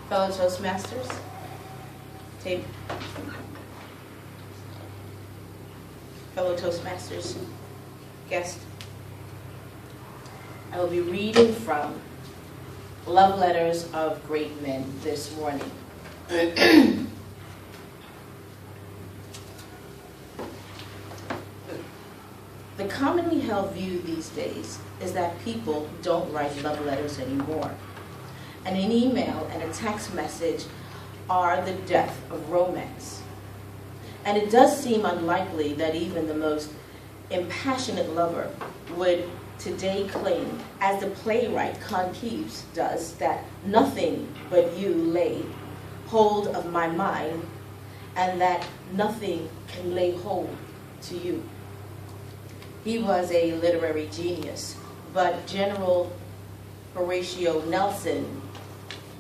Fellow Toastmasters, tape. Fellow Toastmasters, guest. I will be reading from Love Letters of Great Men this morning. The commonly held view these days is that people don't write love letters anymore. And an email and a text message are the death of romance. And it does seem unlikely that even the most impassionate lover would today claim, as the playwright Campbell does, that nothing but you lay hold of my mind and that nothing can lay hold to you. He was a literary genius, but General Horatio Nelson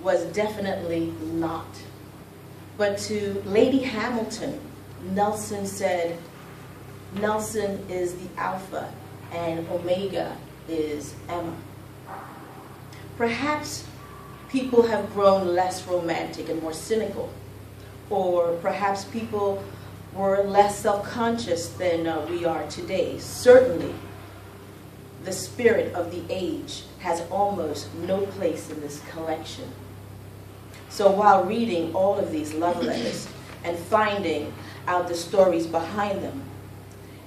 was definitely not. But to Lady Hamilton, Nelson said, Nelson is the Alpha and Omega is Emma. Perhaps people have grown less romantic and more cynical, or perhaps people were less self-conscious than we are today. Certainly, the spirit of the age has almost no place in this collection. So while reading all of these love letters and finding out the stories behind them,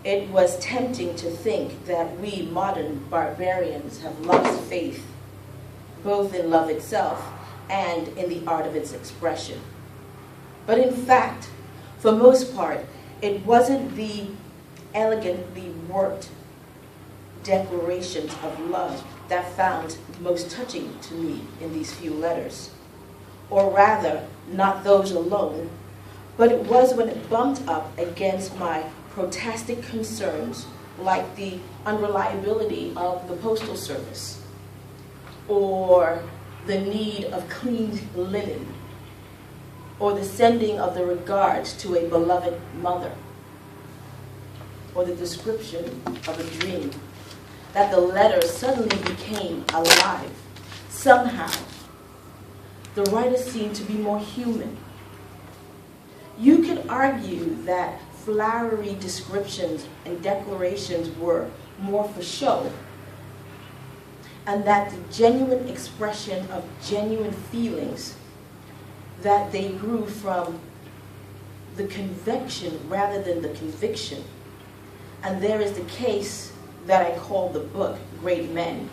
it was tempting to think that we modern barbarians have lost faith, both in love itself and in the art of its expression. But in fact, for most part, it wasn't the elegantly worked declarations of love that found most touching to me in these few letters. Or rather, not those alone, but it was when it bumped up against my protestic concerns, like the unreliability of the Postal Service, or the need of clean linen, or the sending of the regards to a beloved mother, or the description of a dream, that the letter suddenly became alive. Somehow, the writer seemed to be more human. You could argue that flowery descriptions and declarations were more for show, and that the genuine expression of genuine feelings, that they grew from the conviction rather than the conviction. And there is the case that I call the book Great Men,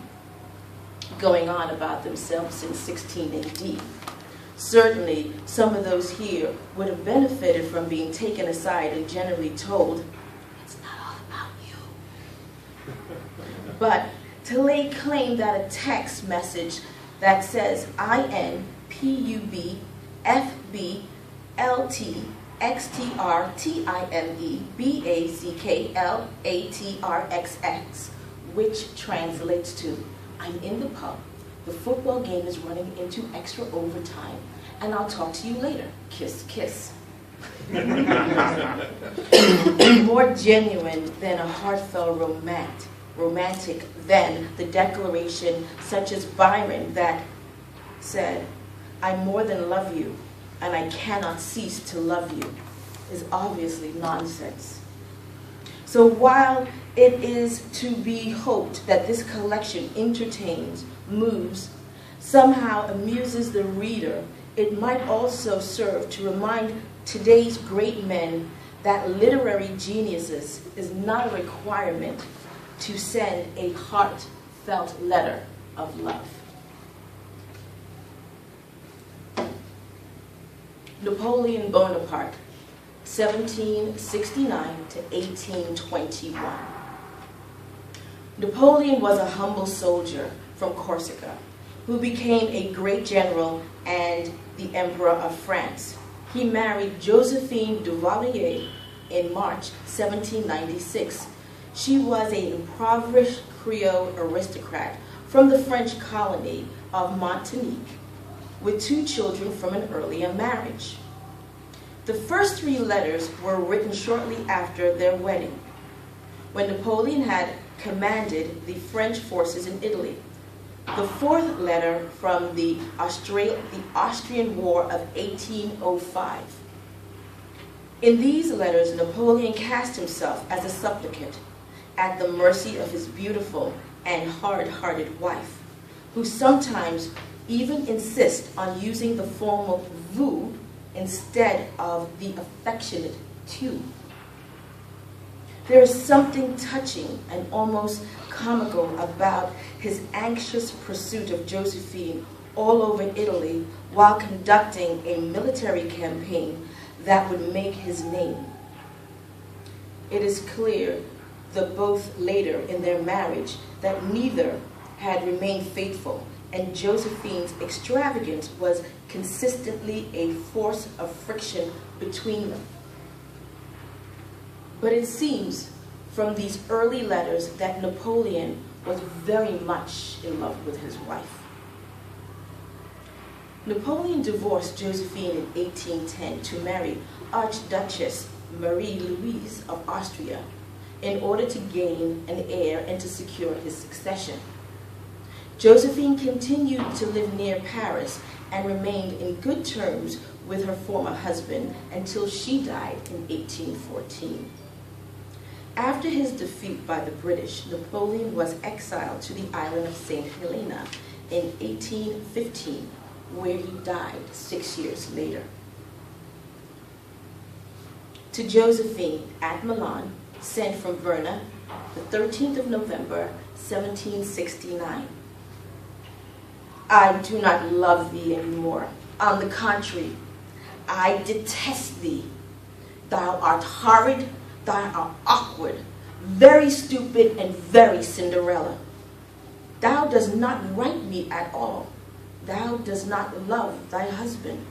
going on about themselves since 16 AD. Certainly, some of those here would have benefited from being taken aside and generally told, it's not all about you. But to lay claim that a text message that says INPUB FB LT XTRTIME BACKLATRXX, which translates to, I'm in the pub, the football game is running into extra overtime, and I'll talk to you later. Kiss, kiss. More genuine than a heartfelt romantic than the declaration such as Byron that said, I more than love you, and I cannot cease to love you, is obviously nonsense. So while it is to be hoped that this collection entertains, moves, somehow amuses the reader, it might also serve to remind today's great men that literary geniuses is not a requirement to send a heartfelt letter of love. Napoleon Bonaparte, 1769 to 1821. Napoleon was a humble soldier from Corsica who became a great general and the Emperor of France. He married Josephine de Valier in March 1796. She was an impoverished Creole aristocrat from the French colony of Martinique, with 2 children from an earlier marriage. The first 3 letters were written shortly after their wedding, when Napoleon had commanded the French forces in Italy. The fourth letter from the Austrian War of 1805. In these letters, Napoleon cast himself as a supplicant at the mercy of his beautiful and hard-hearted wife, who sometimes even insists on using the formal vous instead of the affectionate tu. There is something touching and almost comical about his anxious pursuit of Josephine all over Italy while conducting a military campaign that would make his name. It is clear that both later in their marriage that neither had remained faithful, and Josephine's extravagance was consistently a force of friction between them. But it seems from these early letters that Napoleon was very much in love with his wife. Napoleon divorced Josephine in 1810 to marry Archduchess Marie Louise of Austria in order to gain an heir and to secure his succession. Josephine continued to live near Paris and remained in good terms with her former husband until she died in 1814. After his defeat by the British, Napoleon was exiled to the island of St. Helena in 1815, where he died 6 years later. To Josephine at Milan, sent from Verna, the 13th of November, 1769. I do not love thee anymore. On the contrary, I detest thee. Thou art horrid, thou art awkward, very stupid, and very Cinderella. Thou dost not write me at all. Thou dost not love thy husband.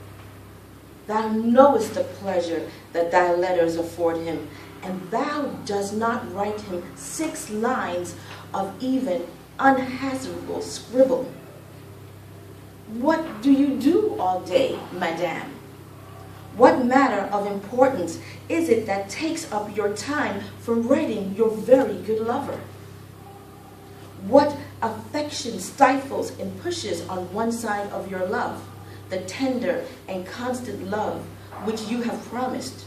Thou knowest the pleasure that thy letters afford him, and thou dost not write him 6 lines of even unhazardable scribble. What do you do all day, madame? What matter of importance is it that takes up your time from writing your very good lover? What affection stifles and pushes on one side of your love, the tender and constant love which you have promised?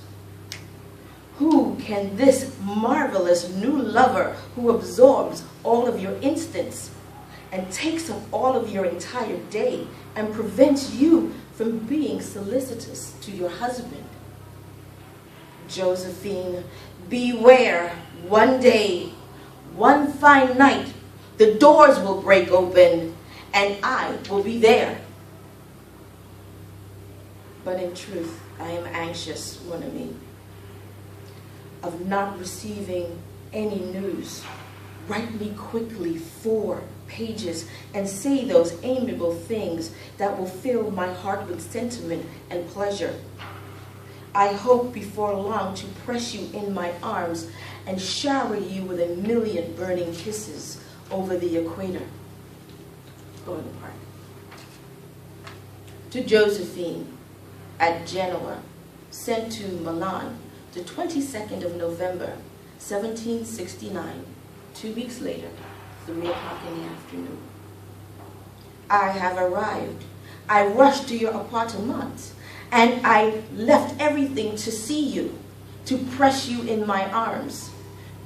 Who can this marvelous new lover who absorbs all of your instants and takes up all of your entire day and prevents you from being solicitous to your husband? Josephine, beware. One day, one fine night, the doors will break open and I will be there. But in truth, I am anxious, mon ami, of not receiving any news. Write me quickly 4 pages and say those amiable things that will fill my heart with sentiment and pleasure. I hope before long to press you in my arms and shower you with 1,000,000 burning kisses over the equator. Bonaparte. To Josephine at Genoa, sent to Milan the 22nd of November, 1769, 2 weeks later, 3 o'clock in the afternoon. I have arrived. I rushed to your appartement, and I left everything to see you, to press you in my arms.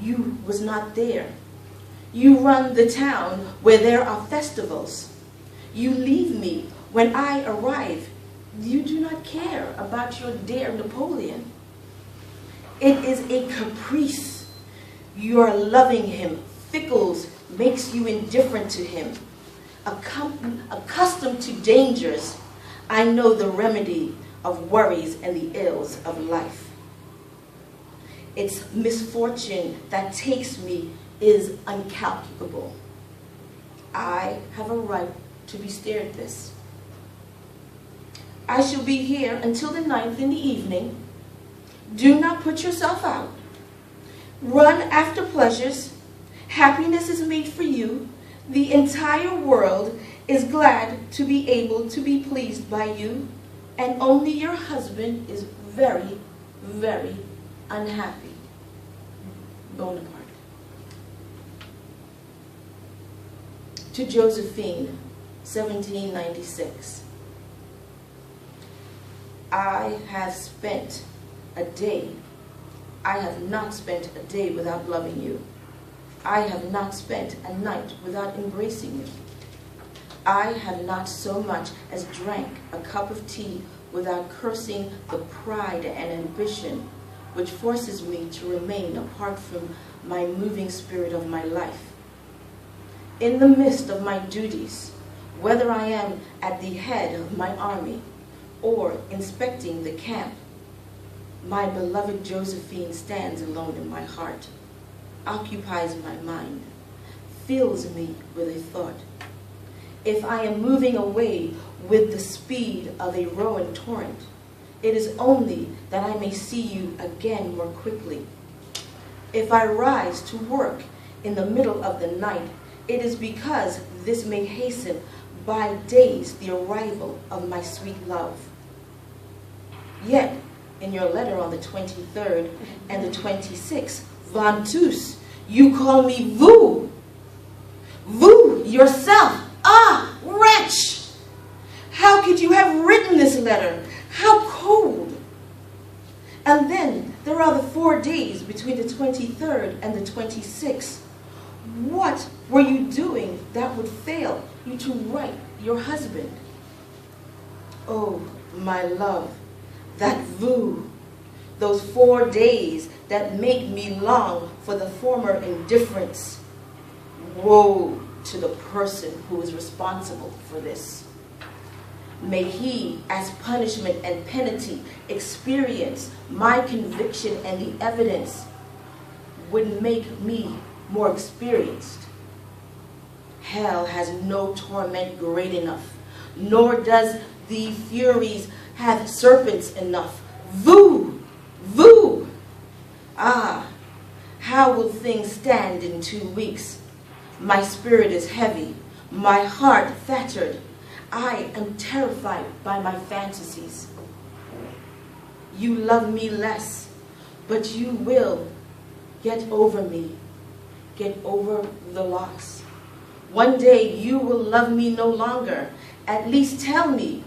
You was not there. You run the town where there are festivals. You leave me when I arrive. You do not care about your dear Napoleon. It is a caprice. You are loving him. Fickles makes you indifferent to him. Accustomed to dangers, I know the remedy of worries and the ills of life. Its misfortune that takes me is incalculable. I have a right to be spared this. I shall be here until the 9th in the evening. Do not put yourself out. Run after pleasures. Happiness is made for you. The entire world is glad to be able to be pleased by you, and only your husband is very, very unhappy. Bonaparte. To Josephine, 1796. I have not spent a day without loving you. I have not spent a night without embracing you. I have not so much as drank a cup of tea without cursing the pride and ambition which forces me to remain apart from my moving spirit of my life. In the midst of my duties, whether I am at the head of my army or inspecting the camp, my beloved Josephine stands alone in my heart, occupies my mind, fills me with a thought. If I am moving away with the speed of a roaring torrent, it is only that I may see you again more quickly. If I rise to work in the middle of the night, it is because this may hasten by days the arrival of my sweet love. Yet, in your letter on the 23rd and the 26th, Ventus, you call me vous. Vous, yourself. Ah, wretch! How could you have written this letter? How cold! And then there are the 4 days between the 23rd and the 26th. What were you doing that would fail you to write your husband? Oh, my love, that vous, those 4 days that make me long for the former indifference. Woe to the person who is responsible for this. May he, as punishment and penalty, experience my conviction and the evidence would make me more experienced. Hell has no torment great enough, nor does the Furies have serpents enough. Vous! Vous! Ah, how will things stand in 2 weeks? My spirit is heavy, my heart fettered. I am terrified by my fantasies. You love me less, but you will get over me, get over the loss. One day you will love me no longer. At least tell me.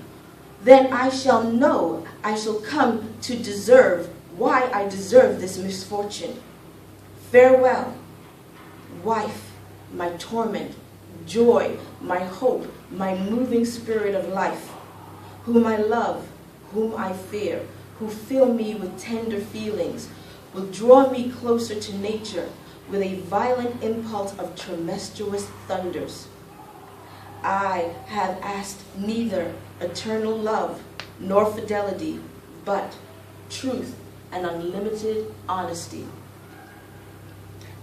Then I shall know, I shall come to deserve why I deserve this misfortune. Farewell, wife, my torment, joy, my hope, my moving spirit of life, whom I love, whom I fear, who fill me with tender feelings, will draw me closer to nature with a violent impulse of tempestuous thunders. I have asked neither eternal love nor fidelity, but truth and unlimited honesty.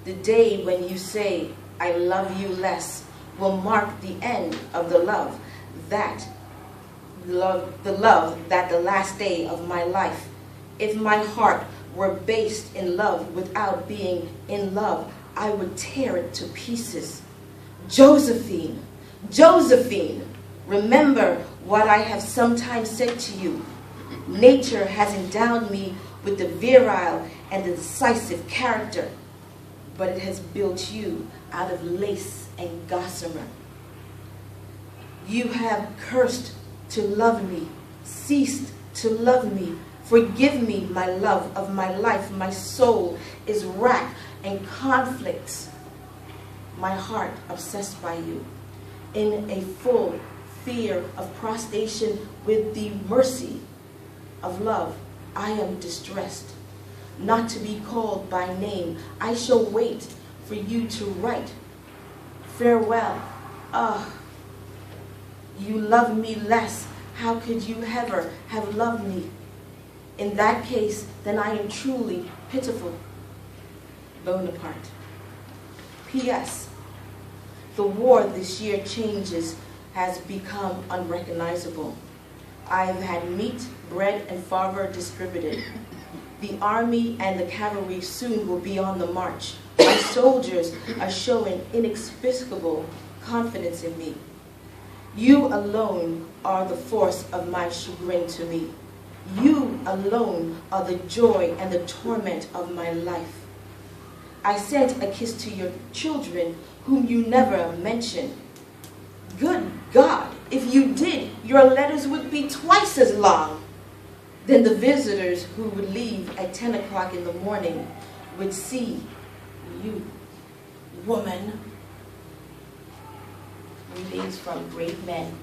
The day when you say, I love you less, will mark the end of the love that the last day of my life. If my heart were based in love without being in love, I would tear it to pieces. Josephine, Josephine, remember what I have sometimes said to you. Nature has endowed me with the virile and the decisive character, but it has built you out of lace and gossamer. You have cursed to love me, ceased to love me. Forgive me, my love of my life. My soul is racked and conflicts. My heart obsessed by you. In a full fear of prostration with the mercy of love, I am distressed. Not to be called by name, I shall wait for you to write. Farewell. Ah, you love me less. How could you ever have loved me? In that case, then I am truly pitiful. Bonaparte. P.S. The war this year changes has become unrecognizable. I have had meat, bread, and farver distributed. The army and the cavalry soon will be on the march. My soldiers are showing inexplicable confidence in me. You alone are the force of my chagrin to me. You alone are the joy and the torment of my life. I sent a kiss to your children, whom you never mentioned. Good God, if you did, your letters would be twice as long. Then the visitors who would leave at 10 o'clock in the morning would see you, woman. Greetings from great men.